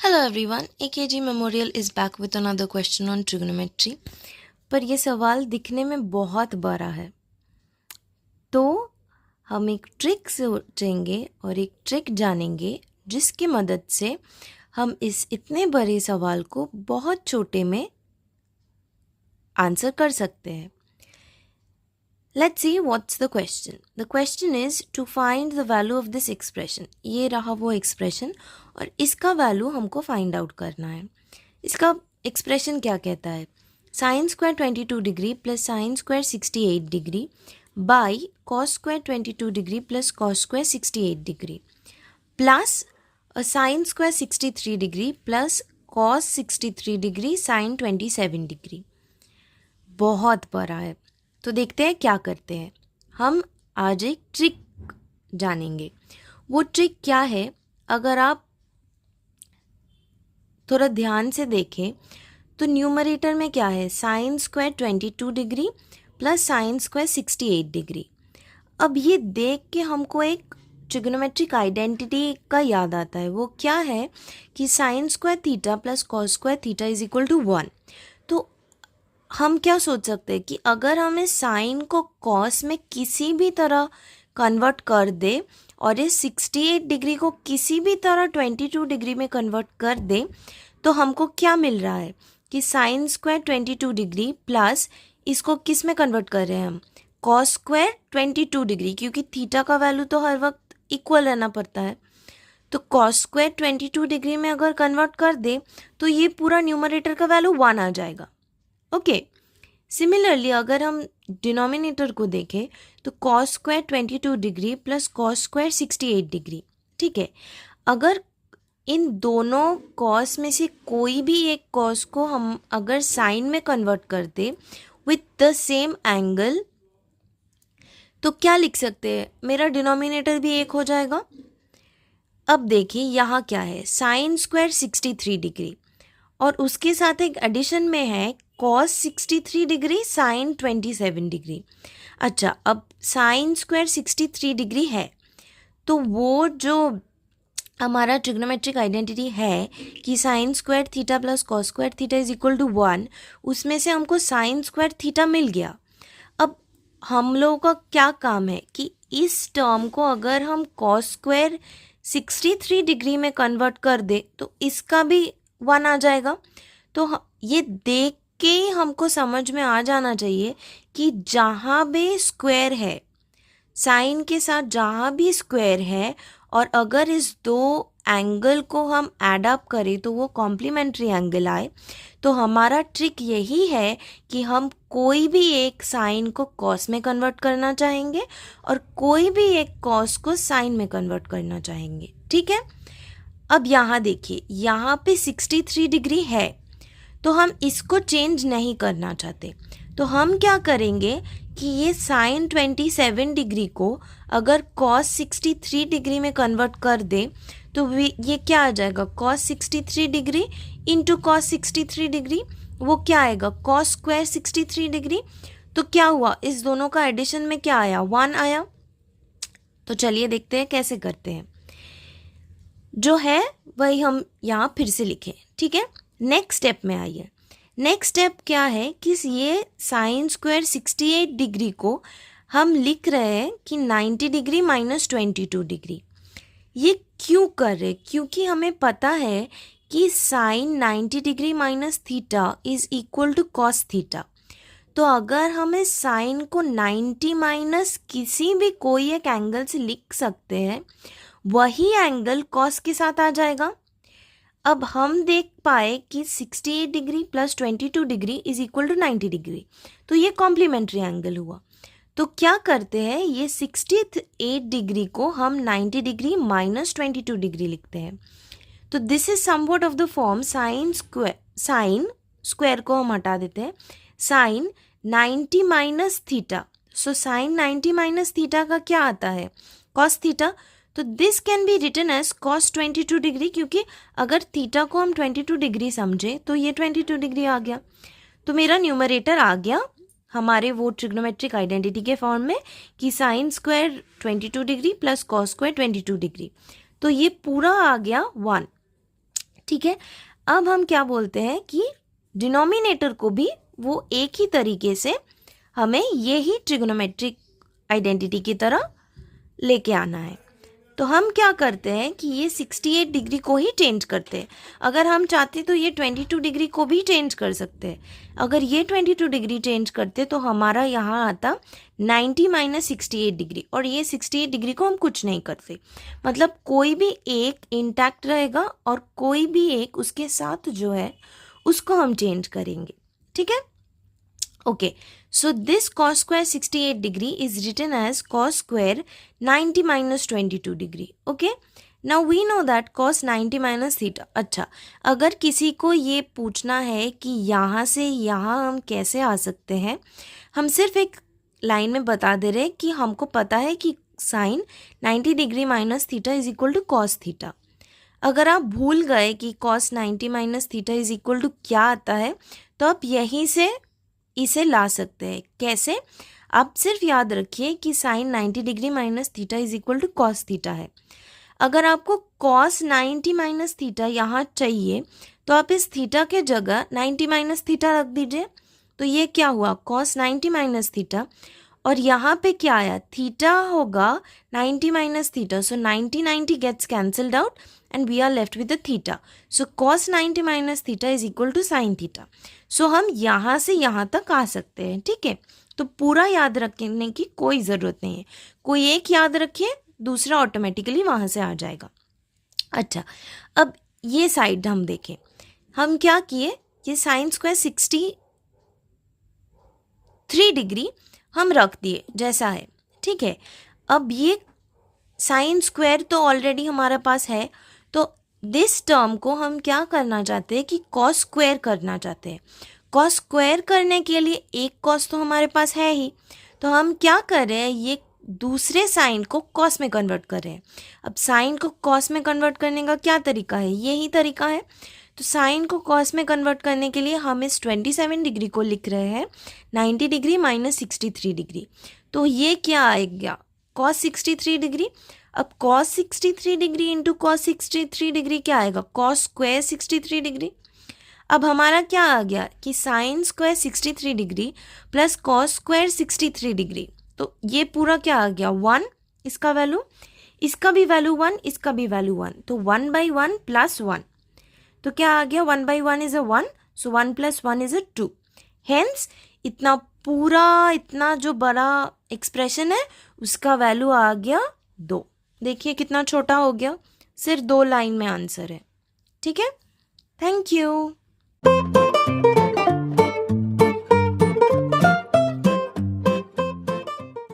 Hello everyone, AKG Memorial is back with another question on trigonometry. पर ये सवाल दिखने में बहुत बड़ा है, तो हम एक ट्रिक सोचेंगे और एक ट्रिक जानेंगे जिसकी मदद से हम इस इतने बड़े सवाल को बहुत छोटे में आंसर कर सकते हैं. Let's see what's the question. The question is to find the value of this expression. ये रहा वो expression और इसका value हमको find out करना है. इसका expression क्या कहता है? Sin square 22 degree plus sin square 68 degree by cos square 22 degree plus cos square 68 degree plus a sin square 63 degree plus cos 63 degree sin 27 degree. बहुत बड़ा है, तो देखते हैं क्या करते हैं. हम आज एक ट्रिक जानेंगे. वो ट्रिक क्या है? अगर आप थोड़ा ध्यान से देखें तो न्यूमरेटर में क्या है? Sine square 22 degree plus sine square 68 degree. अब ये देख के हमको एक ट्रिग्नोमेट्रिक आइडेंटिटी का याद आता है. वो क्या है कि sine square theta plus cos square theta is equal to 1. तो हम क्या सोच सकते हैं कि अगर हमें साइन को कॉस में किसी भी तरह कन्वर्ट कर दे और इस 68 डिग्री को किसी भी तरह 22 डिग्री में कन्वर्ट कर दे तो हमको क्या मिल रहा है कि साइन स्क्वायर 22 डिग्री प्लस इसको किस में कन्वर्ट कर रहे हैं हम? कॉस स्क्वायर 22 डिग्री, क्योंकि थीटा का वैल्यू तो हर वक्त इक्वल रहना पड़ता है. तो कॉस स्क्वायर 22 डिग्री में अगर कन्वर्ट कर दे तो ये पूरा न्यूमरेटर का वैल्यू 1 आ जाएगा. ओके. सिमिलरली अगर हम डिनोमिनेटर को देखें तो cos square 22 degree plus cos square 68 degree. ठीक है. अगर इन दोनों कॉस में से कोई भी एक कॉस को हम अगर साइन में कन्वर्ट कर दे विथ द सेम एंगल तो क्या लिख सकते हैं? मेरा डिनोमिनेटर भी एक हो जाएगा. अब देखिए यहाँ क्या है, साइन स्क्वायर 63 डिग्री और उसके साथ एक एडिशन में है कॉस 63 डिग्री साइन 27 डिग्री. अच्छा, अब साइन स्क्वायर 63 डिग्री है तो वो जो हमारा ट्रिग्नोमेट्रिक आइडेंटिटी है कि sine square theta plus cos square theta is equal to 1, उसमें से हमको साइन स्क्वायर थीटा मिल गया. अब हम लोगों का क्या काम है कि इस टर्म को अगर हम कॉस स्क्वायर 63 डिग्री में कन्वर्ट कर दे तो इसका भी 1 आ जाएगा. तो ये देख के ही हमको समझ में आ जाना चाहिए कि जहाँ भी स्क्वायर है, साइन के साथ जहाँ भी स्क्वायर है और अगर इस दो एंगल को हम ऐड अप करें तो वो कॉम्प्लीमेंट्री एंगल आए. तो हमारा ट्रिक यही है कि हम कोई भी एक साइन को कॉस में कन्वर्ट करना चाहेंगे और कोई भी एक कॉस को साइन में कन्वर्ट करना चाहेंगे. ठीक है. अब यहाँ देखिए, यहाँ पे 63 डिग्री है तो हम इसको चेंज नहीं करना चाहते. तो हम क्या करेंगे कि ये साइन 27 डिग्री को अगर कॉस 63 डिग्री में कन्वर्ट कर दे तो ये क्या आ जाएगा? Cos 63 degree into cos 63 degree. वो क्या आएगा? Cos square 63 degree. तो क्या हुआ? इस दोनों का एडिशन में क्या आया? 1 आया. तो चलिए देखते हैं कैसे करते हैं. जो है वही हम यहाँ फिर से लिखें. ठीक है. नेक्स्ट स्टेप में आइए. नेक्स्ट स्टेप क्या है कि ये साइन स्क्वायर 68 डिग्री को हम लिख रहे हैं कि 90 डिग्री माइनस 22 डिग्री. ये क्यों कर रहे? क्योंकि हमें पता है कि sine 90 degree minus theta is equal to cos theta. तो अगर हमें साइन को 90 माइनस किसी भी कोई एक एंगल से लिख सकते हैं, वही एंगल कॉस के साथ आ जाएगा. अब हम देख पाए कि 68 degree plus 22 degree is equal to 90 degree. तो ये कॉम्प्लीमेंट्री एंगल हुआ. तो क्या करते हैं, ये 68 डिग्री को हम 90 डिग्री माइनस 22 डिग्री लिखते हैं. तो this is somewhat of the form sine square को हम हटा देते हैं. Sine 90 minus theta. So sine 90 minus theta का क्या आता है? Cos theta. तो this can be written as cos 22 degree, क्योंकि अगर थीटा को हम 22 डिग्री समझे तो ये 22 डिग्री आ गया. तो मेरा न्यूमरेटर आ गया हमारे वो ट्रिग्नोमेट्रिक आइडेंटिटी के फॉर्म में कि sine square 22 degree plus cos square 22 degree. तो ये पूरा आ गया 1. ठीक है, अब हम क्या बोलते हैं कि डिनोमिनेटर को भी वो एक ही तरीके से हमें ये ही ट्रिग्नोमेट्रिक आइडेंटिटी की तरह लेके आना है। तो हम क्या करते हैं कि ये 68 डिग्री को ही चेंज करते हैं। अगर हम चाहते तो ये 22 डिग्री को भी चेंज कर सकते हैं। अगर ये 22 डिग्री चेंज करते तो हमारा यहाँ आता 90 माइनस 68 डिग्री, और ये 68 डिग्री को हम कुछ नहीं करते, मतलब कोई भी एक इंटैक्ट रहेगा और कोई भी एक उसके साथ जो है उसको हम चेंज करेंगे। ठीक है, okay, so this cos square 68 degree is written as cos square 90 minus 22 degree. Okay, now we know that cos 90 minus theta. अच्छा, अगर किसी को ये पूछना है कि यहाँ से यहाँ हम कैसे आ सकते हैं, हम सिर्फ एक लाइन में बता दे रहे हैं कि हमको पता है कि sine 90 degree minus theta is equal to cos theta. अगर आप भूल गए कि cos 90 minus theta is equal to क्या आता है, तो आप यहीं से इसे ला सकते हैं। कैसे? आप सिर्फ याद रखिए कि sine 90 degree minus theta is equal to cos theta है। अगर आपको कॉस 90 माइनस थीटा यहाँ चाहिए तो आप इस थीटा के जगह 90 माइनस थीटा रख दीजिए। तो ये क्या हुआ, कॉस 90 माइनस थीटा, और यहाँ पे क्या आया, थीटा होगा 90 minus theta, so 90 gets cancelled out and we are left with the theta. So cos 90 minus theta is equal to sin theta. So हम यहाँ से यहाँ तक आ सकते हैं। ठीक है, तो पूरा याद रखने की कोई ज़रूरत नहीं है, कोई एक याद रखिए, दूसरा ऑटोमेटिकली वहाँ से आ जाएगा। अच्छा, अब ये साइड हम देखें, हम क्या किए, ये साइन स्क्वायर 63 डिग्री हम रख दिए जैसा है। ठीक है, अब ये साइन स्क्वायर तो ऑलरेडी हमारे पास है, तो दिस टर्म को हम क्या करना चाहते हैं कि कॉस स्क्वायर करना चाहते हैं। कॉस स्क्वायर करने के लिए एक कॉस तो हमारे पास है ही, तो हम क्या कर रहे हैं, ये दूसरे साइन को कॉस में कन्वर्ट कर रहे हैं। अब साइन को कॉस में कन्वर्ट करने का क्या तरीका है, यही तरीका है। तो साइन को कॉस में कन्वर्ट करने के लिए हम इस 27 डिग्री को लिख रहे हैं 90 डिग्री माइनस 63 डिग्री। तो ये क्या आएगा, कॉस 63 डिग्री। अब cos 63 degree into cos 63 degree क्या आएगा, cos स्क्वायर 63 डिग्री। अब हमारा क्या आ गया कि sine square 63 degree plus cos square 63 degree, तो ये पूरा क्या आ गया 1, इसका वैल्यू, इसका भी वैल्यू 1, इसका भी वैल्यू 1, तो 1/1 प्लस 1, तो क्या आ गया 1/1 is a 1, so 1 plus 1 is a 2। Hence इतना पूरा, इतना जो बड़ा एक्सप्रेशन है उसका वैल्यू आ गया 2। देखिए कितना छोटा हो गया, सिर्फ 2 लाइन में आंसर है। ठीक है, थैंक यू।